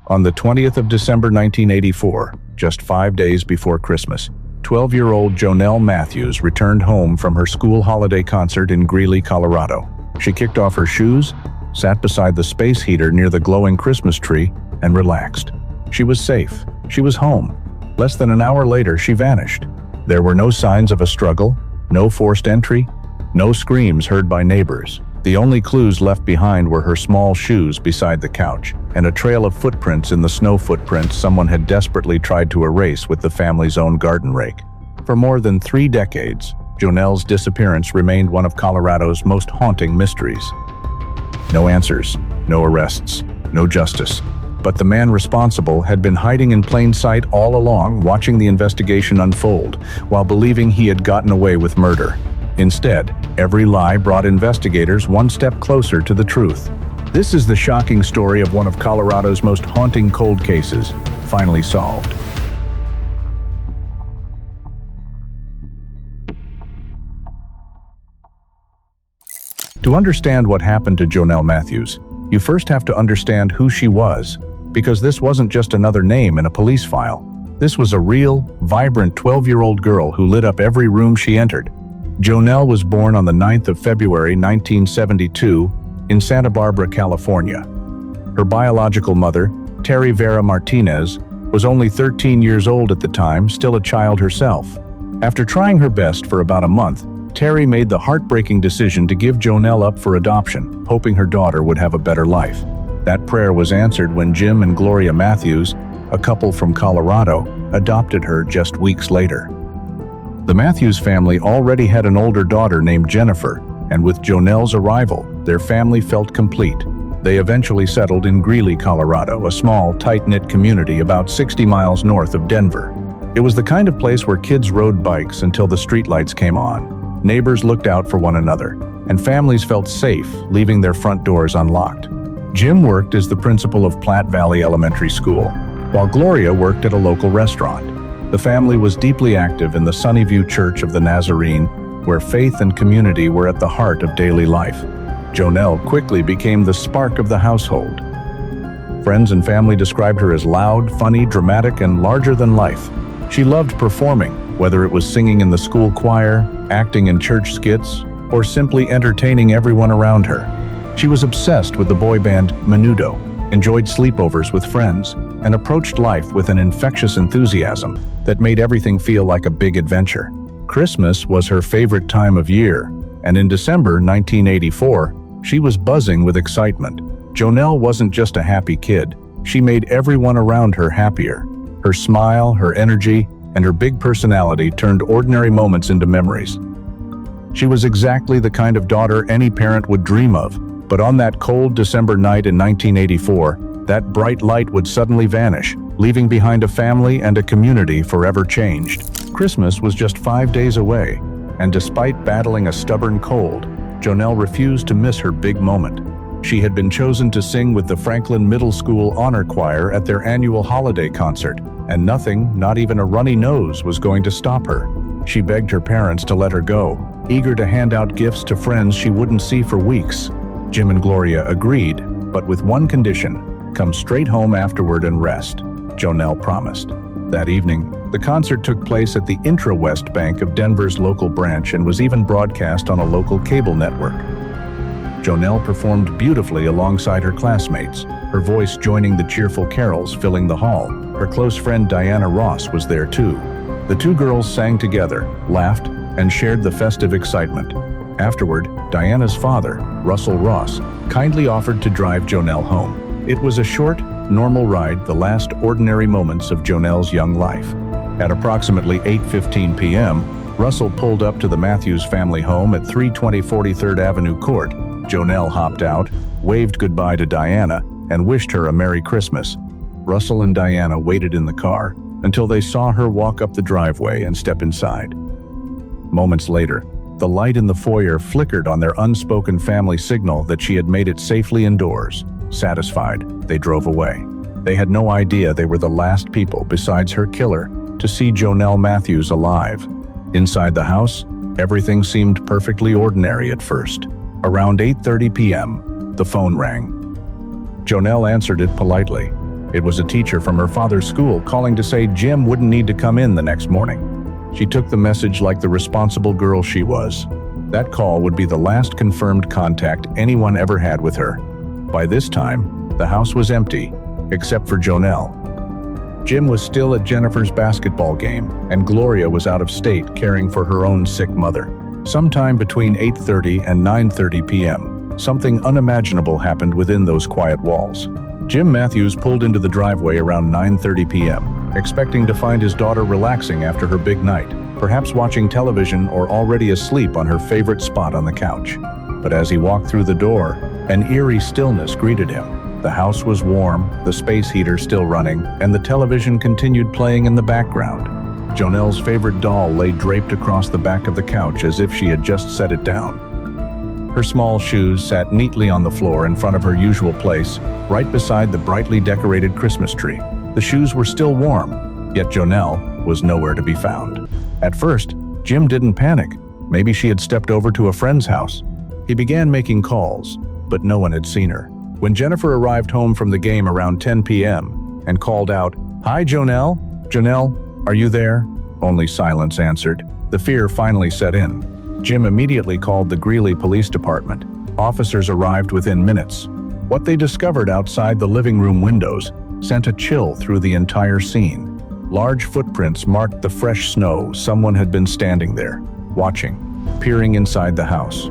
On the 20th of December 1984, just 5 days before Christmas, 12-year-old Jonelle Matthews returned home from her school holiday concert in Greeley, Colorado. She kicked off her shoes, sat beside the space heater near the glowing Christmas tree, and relaxed. She was safe. She was home. Less than an hour later, she vanished. There were no signs of a struggle, no forced entry, no screams heard by neighbors. The only clues left behind were her small shoes beside the couch, and a trail of footprints in the snow footprints someone had desperately tried to erase with the family's own garden rake. For more than 3 decades, Jonelle's disappearance remained one of Colorado's most haunting mysteries. No answers, no arrests, no justice. But the man responsible had been hiding in plain sight all along, watching the investigation unfold, while believing he had gotten away with murder. Instead, every lie brought investigators one step closer to the truth. This is the shocking story of one of Colorado's most haunting cold cases, finally solved. To understand what happened to Jonelle Matthews, you first have to understand who she was, because this wasn't just another name in a police file. This was a real, vibrant 12-year-old girl who lit up every room she entered. Jonelle was born on the 9th of February 1972 in Santa Barbara, California. Her biological mother, Terry Vera Martinez, was only 13 years old at the time, still a child herself. After trying her best for about a month, Terry made the heartbreaking decision to give Jonelle up for adoption, hoping her daughter would have a better life. That prayer was answered when Jim and Gloria Matthews, a couple from Colorado, adopted her just weeks later. The Matthews family already had an older daughter named Jennifer, and with Jonelle's arrival, their family felt complete. They eventually settled in Greeley, Colorado, a small, tight-knit community about 60 miles north of Denver. It was the kind of place where kids rode bikes until the streetlights came on. Neighbors looked out for one another, and families felt safe, leaving their front doors unlocked. Jim worked as the principal of Platte Valley Elementary School, while Gloria worked at a local restaurant. The family was deeply active in the Sunnyview Church of the Nazarene, where faith and community were at the heart of daily life. Jonelle quickly became the spark of the household. Friends and family described her as loud, funny, dramatic, and larger than life. She loved performing, whether it was singing in the school choir, acting in church skits, or simply entertaining everyone around her. She was obsessed with the boy band Menudo, enjoyed sleepovers with friends, and approached life with an infectious enthusiasm that made everything feel like a big adventure. Christmas was her favorite time of year, and in December 1984, she was buzzing with excitement. Jonelle wasn't just a happy kid, she made everyone around her happier. Her smile, her energy, and her big personality turned ordinary moments into memories. She was exactly the kind of daughter any parent would dream of, but on that cold December night in 1984, that bright light would suddenly vanish, leaving behind a family and a community forever changed. Christmas was just 5 days away, and despite battling a stubborn cold, Jonelle refused to miss her big moment. She had been chosen to sing with the Franklin Middle School Honor Choir at their annual holiday concert, and nothing, not even a runny nose, was going to stop her. She begged her parents to let her go, eager to hand out gifts to friends she wouldn't see for weeks. Jim and Gloria agreed, but with one condition: come straight home afterward and rest, Jonelle promised. That evening, the concert took place at the Intra-West Bank of Denver's local branch and was even broadcast on a local cable network. Jonelle performed beautifully alongside her classmates, her voice joining the cheerful carols filling the hall. Her close friend Diana Ross was there too. The two girls sang together, laughed, and shared the festive excitement. Afterward, Diana's father, Russell Ross, kindly offered to drive Jonelle home. It was a short, normal ride, the last ordinary moments of Jonelle's young life. At approximately 8:15 p.m., Russell pulled up to the Matthews family home at 320 43rd Avenue Court. Jonelle hopped out, waved goodbye to Diana, and wished her a Merry Christmas. Russell and Diana waited in the car until they saw her walk up the driveway and step inside. Moments later, the light in the foyer flickered on their unspoken family signal that she had made it safely indoors. Satisfied, they drove away. They had no idea they were the last people besides her killer to see Jonelle Matthews alive. Inside the house, everything seemed perfectly ordinary at first. Around 8:30 p.m., the phone rang. Jonelle answered it politely. It was a teacher from her father's school calling to say Jim wouldn't need to come in the next morning. She took the message like the responsible girl she was. That call would be the last confirmed contact anyone ever had with her. By this time, the house was empty, except for Jonelle. Jim was still at Jennifer's basketball game, and Gloria was out of state caring for her own sick mother. Sometime between 8:30 and 9:30 p.m., something unimaginable happened within those quiet walls. Jim Matthews pulled into the driveway around 9:30 p.m., expecting to find his daughter relaxing after her big night, perhaps watching television or already asleep on her favorite spot on the couch. But as he walked through the door, an eerie stillness greeted him. The house was warm, the space heater still running, and the television continued playing in the background. Jonelle's favorite doll lay draped across the back of the couch as if she had just set it down. Her small shoes sat neatly on the floor in front of her usual place, right beside the brightly decorated Christmas tree. The shoes were still warm, yet Jonelle was nowhere to be found. At first, Jim didn't panic. Maybe she had stepped over to a friend's house. He began making calls, but no one had seen her. When Jennifer arrived home from the game around 10 p.m. and called out, "Hi, Jonelle? Jonelle, are you there?" Only silence answered. The fear finally set in. Jim immediately called the Greeley Police Department. Officers arrived within minutes. What they discovered outside the living room windows sent a chill through the entire scene. Large footprints marked the fresh snow. Someone had been standing there, watching, peering inside the house.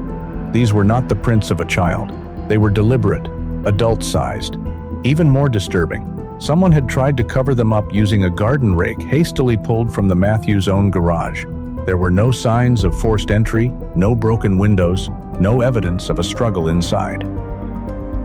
These were not the prints of a child. They were deliberate, adult-sized. Even more disturbing, someone had tried to cover them up using a garden rake hastily pulled from the Matthews' own garage. There were no signs of forced entry, no broken windows, no evidence of a struggle inside.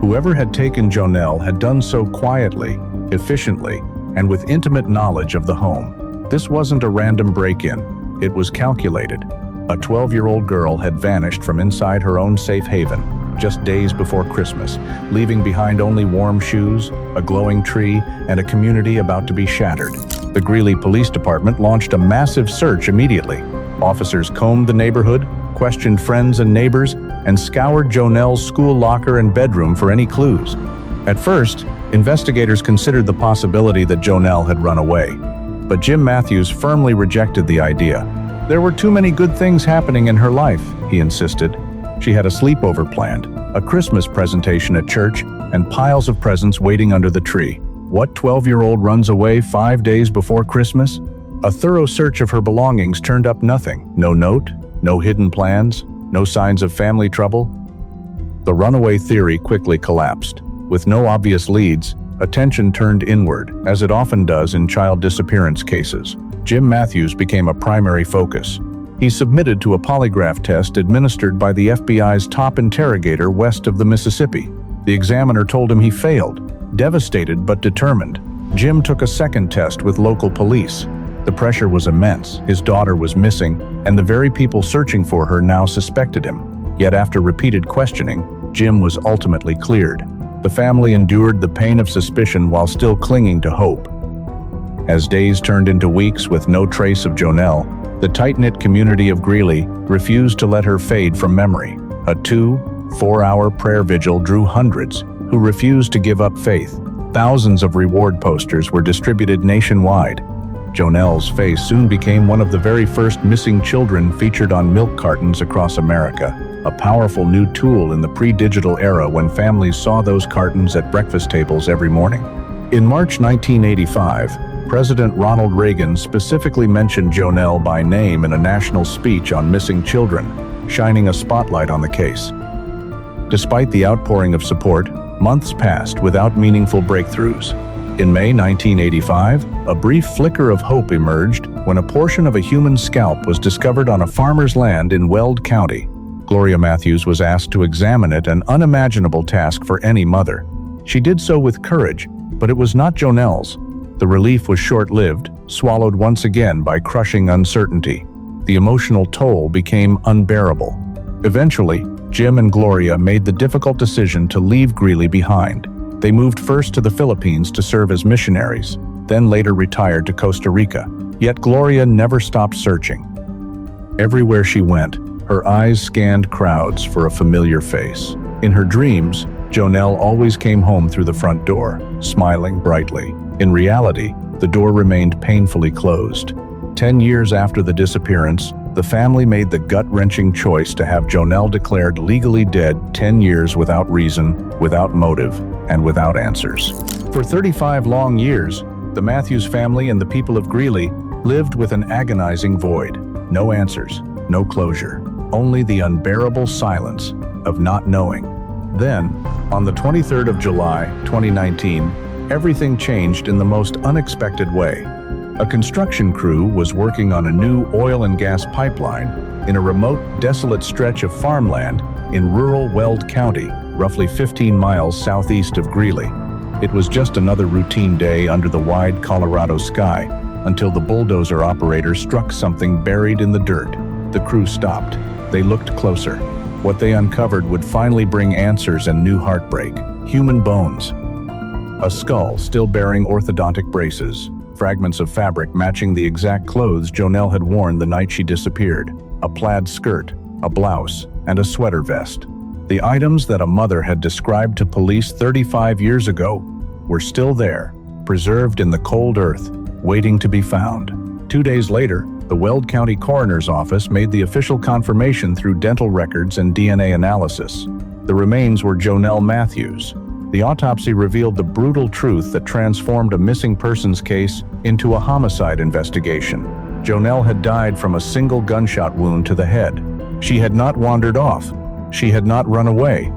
Whoever had taken Jonelle had done so quietly, efficiently, and with intimate knowledge of the home. This wasn't a random break-in. It was calculated. A 12-year-old girl had vanished from inside her own safe haven just days before Christmas, leaving behind only warm shoes, a glowing tree, and a community about to be shattered. The Greeley Police Department launched a massive search immediately. Officers combed the neighborhood, questioned friends and neighbors, and scoured Jonelle's school locker and bedroom for any clues. At first, investigators considered the possibility that Jonelle had run away. But Jim Matthews firmly rejected the idea. There were too many good things happening in her life, he insisted. She had a sleepover planned, a Christmas presentation at church, and piles of presents waiting under the tree. What 12-year-old runs away 5 days before Christmas? A thorough search of her belongings turned up nothing. No note, no hidden plans, no signs of family trouble. The runaway theory quickly collapsed. With no obvious leads, attention turned inward, as it often does in child disappearance cases. Jim Matthews became a primary focus. He submitted to a polygraph test administered by the FBI's top interrogator west of the Mississippi. The examiner told him he failed. Devastated but determined, Jim took a second test with local police. The pressure was immense. His daughter was missing, and the very people searching for her now suspected him. Yet after repeated questioning, Jim was ultimately cleared. The family endured the pain of suspicion while still clinging to hope. As days turned into weeks with no trace of Jonelle, the tight-knit community of Greeley refused to let her fade from memory. A 2-4-hour prayer vigil drew hundreds who refused to give up faith. Thousands of reward posters were distributed nationwide. Jonelle's face soon became one of the very first missing children featured on milk cartons across America, a powerful new tool in the pre-digital era when families saw those cartons at breakfast tables every morning. In March 1985, President Ronald Reagan specifically mentioned Jonelle by name in a national speech on missing children, shining a spotlight on the case. Despite the outpouring of support, months passed without meaningful breakthroughs. In May 1985, a brief flicker of hope emerged when a portion of a human scalp was discovered on a farmer's land in Weld County. Gloria Matthews was asked to examine it, an unimaginable task for any mother. She did so with courage, but it was not Jonelle's. The relief was short-lived, swallowed once again by crushing uncertainty. The emotional toll became unbearable. Eventually, Jim and Gloria made the difficult decision to leave Greeley behind. They moved first to the Philippines to serve as missionaries, then later retired to Costa Rica. Yet Gloria never stopped searching. Everywhere she went, her eyes scanned crowds for a familiar face. In her dreams, Jonelle always came home through the front door, smiling brightly. In reality, the door remained painfully closed. 10 years after the disappearance, the family made the gut-wrenching choice to have Jonelle declared legally dead 10 years without reason, without motive, and without answers. For 35 long years, the Matthews family and the people of Greeley lived with an agonizing void. No answers, no closure, only the unbearable silence of not knowing. Then, on the 23rd of July, 2019, everything changed in the most unexpected way. A construction crew was working on a new oil and gas pipeline in a remote, desolate stretch of farmland in rural Weld County, roughly 15 miles southeast of Greeley. It was just another routine day under the wide Colorado sky until the bulldozer operator struck something buried in the dirt. The crew stopped. They looked closer. What they uncovered would finally bring answers and new heartbreak. Human bones. A skull still bearing orthodontic braces. Fragments of fabric matching the exact clothes Jonelle had worn the night she disappeared. A plaid skirt, a blouse, and a sweater vest. The items that a mother had described to police 35 years ago were still there, preserved in the cold earth, waiting to be found. 2 days later, the Weld County Coroner's Office made the official confirmation through dental records and DNA analysis. The remains were Jonelle Matthews. The autopsy revealed the brutal truth that transformed a missing persons case into a homicide investigation. Jonelle had died from a single gunshot wound to the head. She had not wandered off. She had not run away.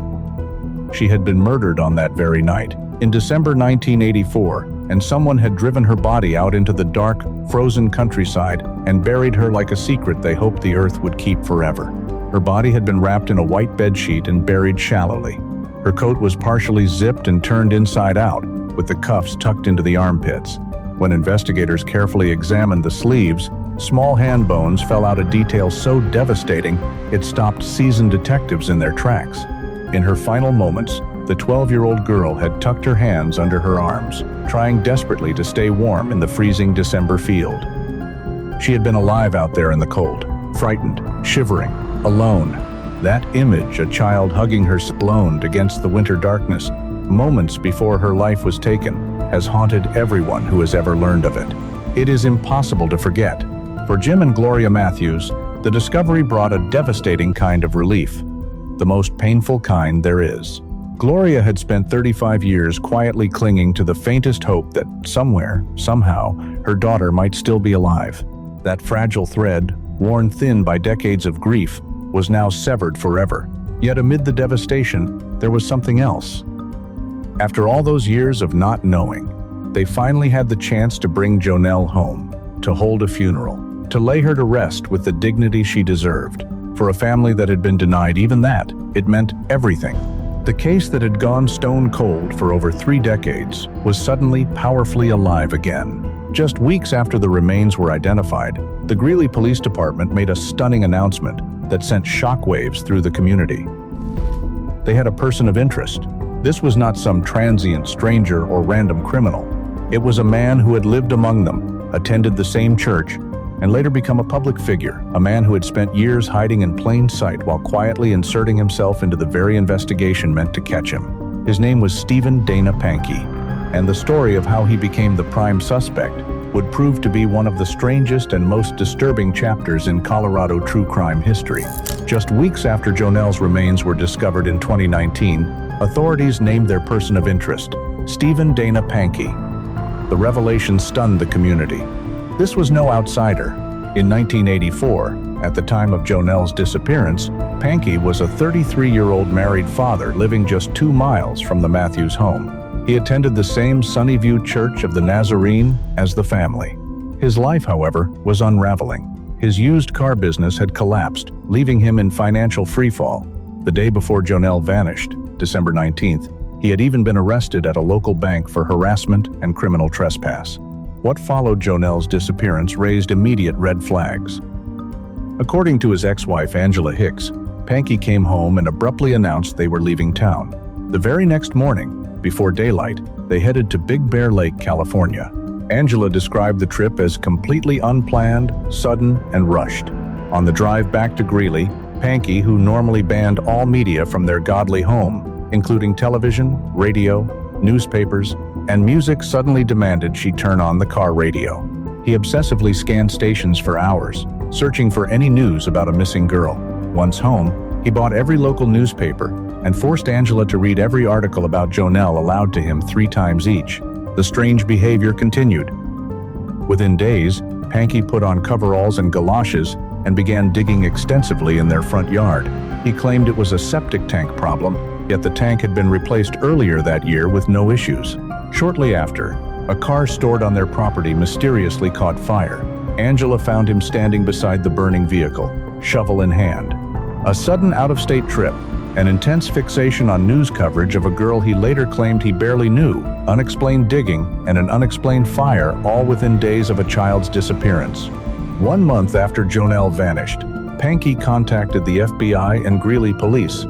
She had been murdered on that very night, in December 1984, and someone had driven her body out into the dark, frozen countryside and buried her like a secret they hoped the earth would keep forever. Her body had been wrapped in a white bedsheet and buried shallowly. Her coat was partially zipped and turned inside out, with the cuffs tucked into the armpits. When investigators carefully examined the sleeves, small hand bones fell out a detail so devastating it stopped seasoned detectives in their tracks. In her final moments, the 12-year-old girl had tucked her hands under her arms, trying desperately to stay warm in the freezing December field. She had been alive out there in the cold, frightened, shivering, alone. That image, a child hugging her alone against the winter darkness, moments before her life was taken, has haunted everyone who has ever learned of it. It is impossible to forget. For Jim and Gloria Matthews, the discovery brought a devastating kind of relief, the most painful kind there is. Gloria had spent 35 years quietly clinging to the faintest hope that somewhere, somehow, her daughter might still be alive. That fragile thread, worn thin by decades of grief, was now severed forever. Yet amid the devastation, there was something else. After all those years of not knowing, they finally had the chance to bring Jonelle home, to hold a funeral, to lay her to rest with the dignity she deserved. For a family that had been denied even that, it meant everything. The case that had gone stone cold for over 3 decades was suddenly powerfully alive again. Just weeks after the remains were identified, the Greeley Police Department made a stunning announcement that sent shockwaves through the community. They had a person of interest. This was not some transient stranger or random criminal. It was a man who had lived among them, attended the same church, and later become a public figure, a man who had spent years hiding in plain sight while quietly inserting himself into the very investigation meant to catch him. His name was Stephen Dana Pankey, and the story of how he became the prime suspect would prove to be one of the strangest and most disturbing chapters in Colorado true crime history. Just weeks after Jonelle's remains were discovered in 2019, authorities named their person of interest, Stephen Dana Pankey. The revelation stunned the community. This was no outsider. In 1984, at the time of Jonelle's disappearance, Pankey was a 33-year-old married father living just 2 miles from the Matthews home. He attended the same Sunnyview Church of the Nazarene as the family. His life, however, was unraveling. His used car business had collapsed, leaving him in financial freefall. The day before Jonelle vanished, December 19th, he had even been arrested at a local bank for harassment and criminal trespass. What followed Jonelle's disappearance raised immediate red flags. According to his ex-wife Angela Hicks, Pankey came home and abruptly announced they were leaving town. The very next morning, before daylight, they headed to Big Bear Lake, California. Angela described the trip as completely unplanned, sudden, and rushed. On the drive back to Greeley, Pankey, who normally banned all media from their godly home, including television, radio, newspapers, and music, suddenly demanded she turn on the car radio. He obsessively scanned stations for hours, searching for any news about a missing girl. Once home, he bought every local newspaper and forced Angela to read every article about Jonelle aloud to him 3 times each. The strange behavior continued. Within days, Pankey put on coveralls and galoshes and began digging extensively in their front yard. He claimed it was a septic tank problem, yet the tank had been replaced earlier that year with no issues. Shortly after, a car stored on their property mysteriously caught fire. Angela found him standing beside the burning vehicle, shovel in hand. A sudden out-of-state trip, an intense fixation on news coverage of a girl he later claimed he barely knew, unexplained digging, and an unexplained fire, all within days of a child's disappearance. 1 month after Jonelle vanished, Pankey contacted the FBI and Greeley police.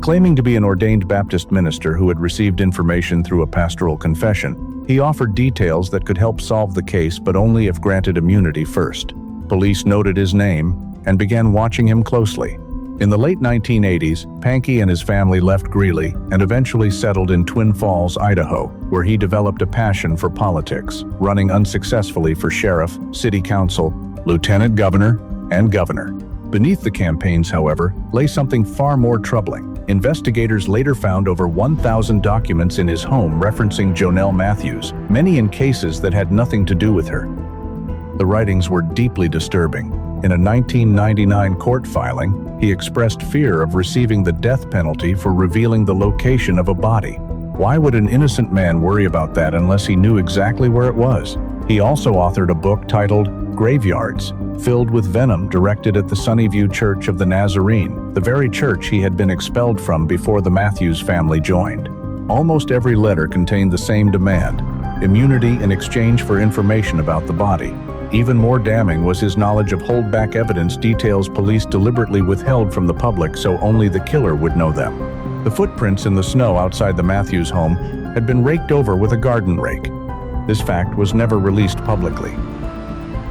Claiming to be an ordained Baptist minister who had received information through a pastoral confession, he offered details that could help solve the case, but only if granted immunity first. Police noted his name and began watching him closely. In the late 1980s, Pankey and his family left Greeley and eventually settled in Twin Falls, Idaho, where he developed a passion for politics, running unsuccessfully for sheriff, city council, lieutenant governor, and governor. Beneath the campaigns, however, lay something far more troubling. Investigators later found over 1,000 documents in his home referencing Jonelle Matthews, many in cases that had nothing to do with her. The writings were deeply disturbing. In a 1999 court filing, he expressed fear of receiving the death penalty for revealing the location of a body. Why would an innocent man worry about that unless he knew exactly where it was? He also authored a book titled Graveyards, filled with venom, directed at the Sunnyview Church of the Nazarene, the very church he had been expelled from before the Matthews family joined. Almost every letter contained the same demand: immunity in exchange for information about the body. Even more damning was his knowledge of holdback evidence, details police deliberately withheld from the public so only the killer would know them. The footprints in the snow outside the Matthews home had been raked over with a garden rake. This fact was never released publicly.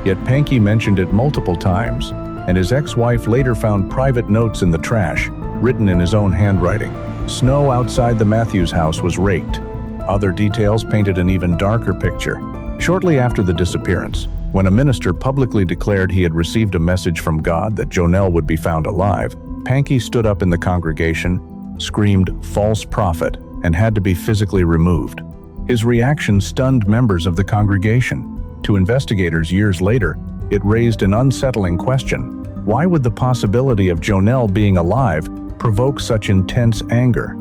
Yet Pankey mentioned it multiple times, and his ex-wife later found private notes in the trash, written in his own handwriting. Snow outside the Matthews house was raked. Other details painted an even darker picture. Shortly after the disappearance, when a minister publicly declared he had received a message from God that Jonelle would be found alive, Pankey stood up in the congregation, screamed "false prophet," and had to be physically removed. His reaction stunned members of the congregation. To investigators years later, it raised an unsettling question. Why would the possibility of Jonelle being alive provoke such intense anger?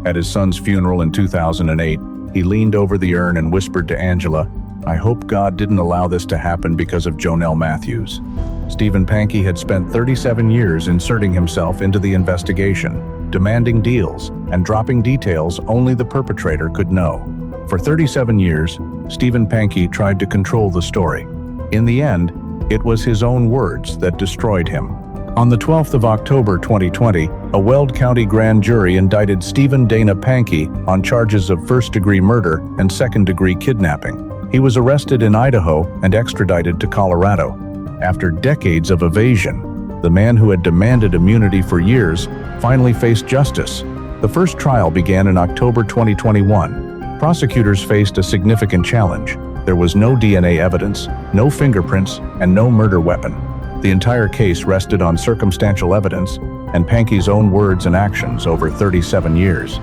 At his son's funeral in 2008, he leaned over the urn and whispered to Angela, "I hope God didn't allow this to happen because of Jonelle Matthews." Stephen Pankey had spent 37 years inserting himself into the investigation, demanding deals and dropping details only the perpetrator could know. For 37 years, Stephen Pankey tried to control the story. In the end, it was his own words that destroyed him. On the 12th of October 2020, a Weld County grand jury indicted Stephen Dana Pankey on charges of first-degree murder and second-degree kidnapping. He was arrested in Idaho and extradited to Colorado. After decades of evasion, the man who had demanded immunity for years finally faced justice. The first trial began in October 2021. Prosecutors faced a significant challenge. There was no DNA evidence, no fingerprints, and no murder weapon. The entire case rested on circumstantial evidence and Pankey's own words and actions over 37 years.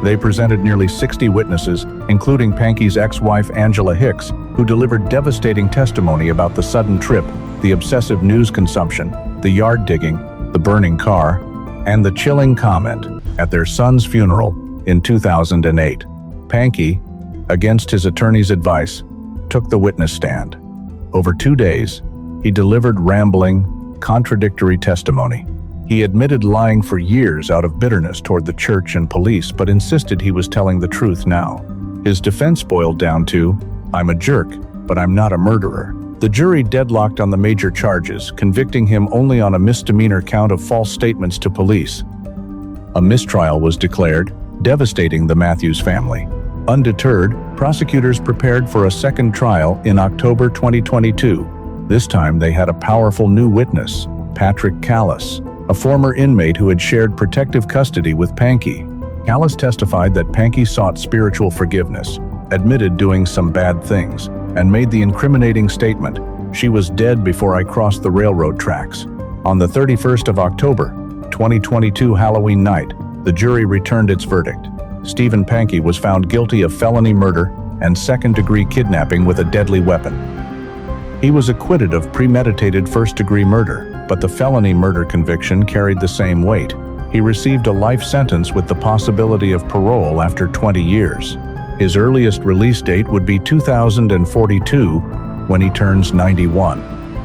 They presented nearly 60 witnesses, including Pankey's ex-wife Angela Hicks, who delivered devastating testimony about the sudden trip, the obsessive news consumption, the yard digging, the burning car, and the chilling comment at their son's funeral in 2008. Pankey, against his attorney's advice, took the witness stand. Over 2 days, he delivered rambling, contradictory testimony. He admitted lying for years out of bitterness toward the church and police, but insisted he was telling the truth now. His defense boiled down to, "I'm a jerk, but I'm not a murderer." The jury deadlocked on the major charges, convicting him only on a misdemeanor count of false statements to police. A mistrial was declared, devastating the Matthews family. Undeterred, prosecutors prepared for a second trial in October 2022. This time they had a powerful new witness, Patrick Callis, a former inmate who had shared protective custody with Pankey. Callis testified that Pankey sought spiritual forgiveness, admitted doing some bad things, and made the incriminating statement, "She was dead before I crossed the railroad tracks." On the 31st of October, 2022 Halloween night, the jury returned its verdict. Stephen Pankey was found guilty of felony murder and second-degree kidnapping with a deadly weapon. He was acquitted of premeditated first-degree murder, but the felony murder conviction carried the same weight. He received a life sentence with the possibility of parole after 20 years. His earliest release date would be 2042, when he turns 91.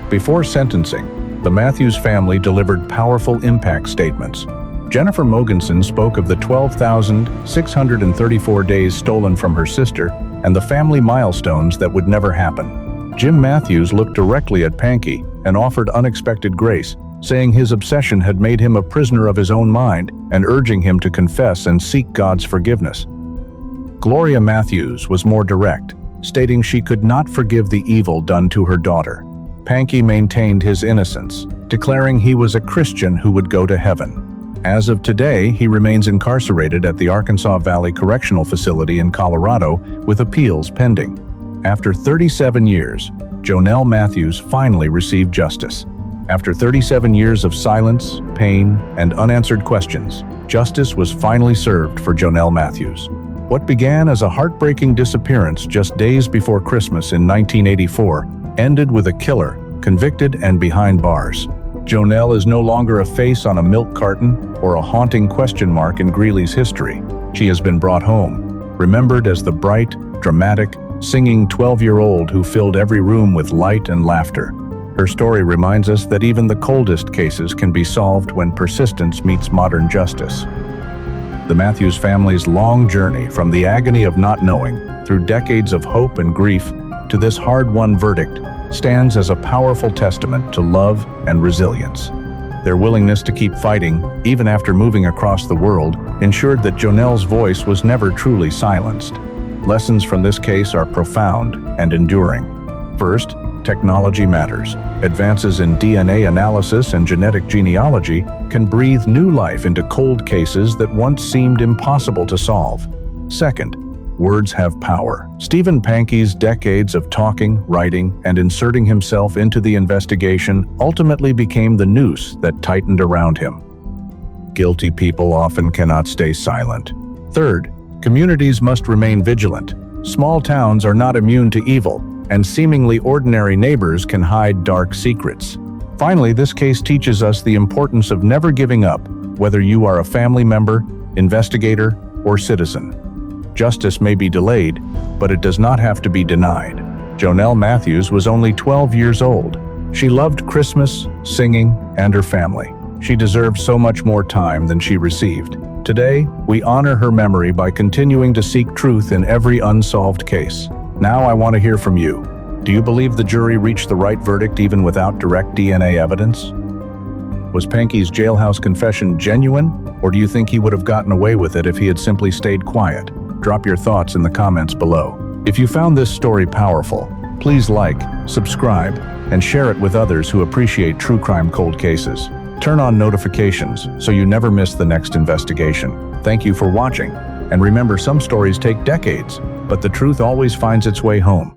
Before sentencing, the Matthews family delivered powerful impact statements. Jennifer Mogensen spoke of the 12,634 days stolen from her sister and the family milestones that would never happen. Jim Matthews looked directly at Pankey and offered unexpected grace, saying his obsession had made him a prisoner of his own mind and urging him to confess and seek God's forgiveness. Gloria Matthews was more direct, stating she could not forgive the evil done to her daughter. Pankey maintained his innocence, declaring he was a Christian who would go to heaven. As of today, he remains incarcerated at the Arkansas Valley Correctional Facility in Colorado with appeals pending. After 37 years, Jonelle Matthews finally received justice. After 37 years of silence, pain, and unanswered questions, justice was finally served for Jonelle Matthews. What began as a heartbreaking disappearance just days before Christmas in 1984 ended with a killer, convicted and behind bars. Jonelle is no longer a face on a milk carton or a haunting question mark in Greeley's history. She has been brought home, remembered as the bright, dramatic, singing 12-year-old who filled every room with light and laughter. Her story reminds us that even the coldest cases can be solved when persistence meets modern justice. The Matthews family's long journey from the agony of not knowing, through decades of hope and grief, to this hard-won verdict stands as a powerful testament to love and resilience. Their willingness to keep fighting, even after moving across the world, ensured that Jonelle's voice was never truly silenced. Lessons from this case are profound and enduring. First, technology matters. Advances in DNA analysis and genetic genealogy can breathe new life into cold cases that once seemed impossible to solve. Second, words have power. Stephen Pankey's decades of talking, writing, and inserting himself into the investigation ultimately became the noose that tightened around him. Guilty people often cannot stay silent. Third, communities must remain vigilant. Small towns are not immune to evil, and seemingly ordinary neighbors can hide dark secrets. Finally, this case teaches us the importance of never giving up, whether you are a family member, investigator, or citizen. Justice may be delayed, but it does not have to be denied. Jonelle Matthews was only 12 years old. She loved Christmas, singing, and her family. She deserved so much more time than she received. Today, we honor her memory by continuing to seek truth in every unsolved case. Now I want to hear from you. Do you believe the jury reached the right verdict even without direct DNA evidence? Was Pankey's jailhouse confession genuine, or do you think he would have gotten away with it if he had simply stayed quiet? Drop your thoughts in the comments below. If you found this story powerful, please like, subscribe, and share it with others who appreciate true crime cold cases. Turn on notifications so you never miss the next investigation. Thank you for watching, and remember, some stories take decades, but the truth always finds its way home.